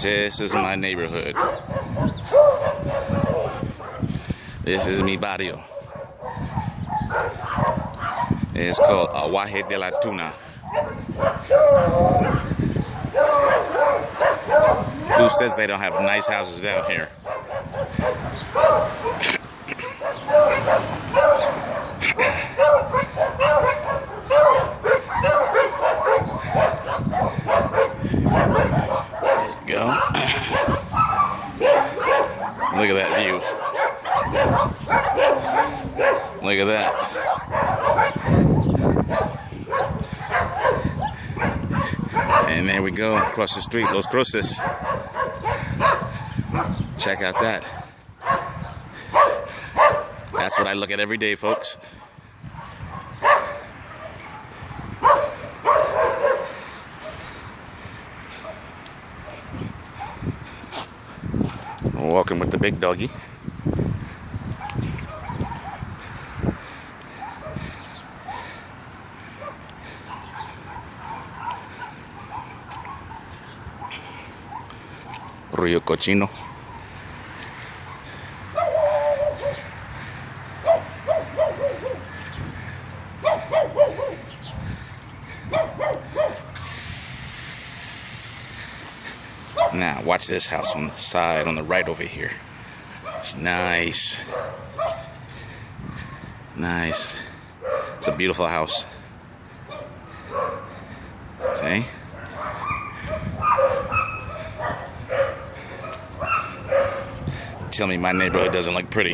This is my neighborhood. This is mi barrio. It's called Aguaje de la Tuna. Who says they don't have nice houses down here? There you go. Look at that view. Look at that. And there we go, across the street, Los Cruces. Check out that. That's what I look at every day, folks. We're walking with the big doggy. Rio Cochino. Now watch this house on the side, on the right over here. It's nice. Nice. It's a beautiful house. Okay. Tell me my neighborhood doesn't look pretty.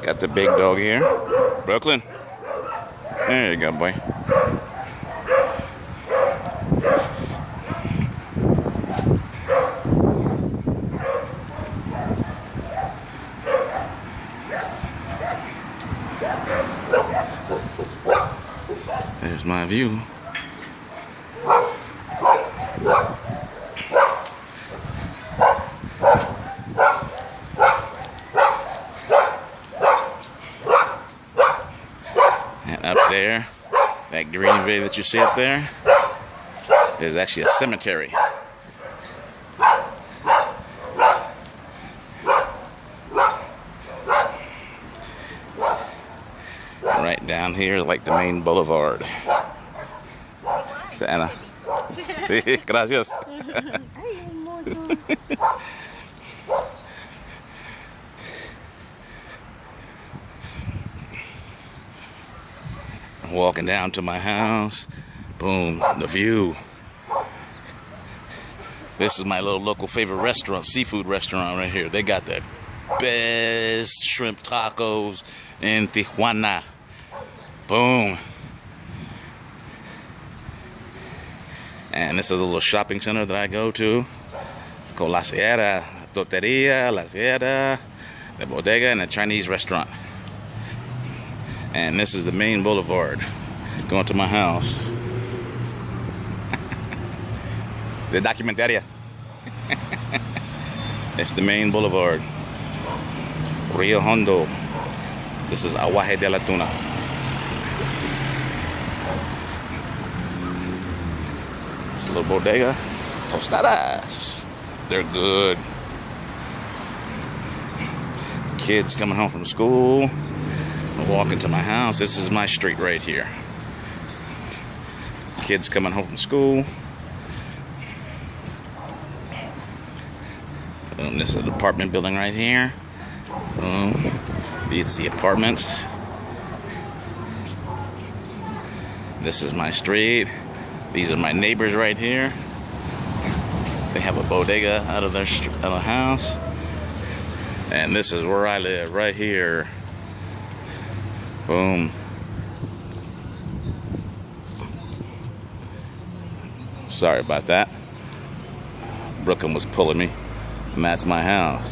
Got the big dog here. Brooklyn. There you go, boy. There's my view. And up there, that green bay that you see up there is actually a cemetery. Right down here, like the main boulevard. Ana. Sí, gracias. I'm walking down to my house. Boom, the view. This is my little local favorite restaurant, seafood restaurant right here. They got the best shrimp tacos in Tijuana. Boom. And this is a little shopping center that I go to. It's called La Sierra, Torteria, La Sierra, the bodega, and a Chinese restaurant. And this is the main boulevard going to my house. The documentaria. It's the main boulevard. Rio Hondo. This is Aguaje de la Tuna. This little bodega. Tostadas. They're good. Kids coming home from school. I'm walking to my house. This is my street right here. Kids coming home from school. This is an apartment building right here. These are the apartments. This is my street. These are my neighbors right here. They have a bodega out of their house. And this is where I live, right here. Boom. Sorry about that. Brooklyn was pulling me. And that's my house.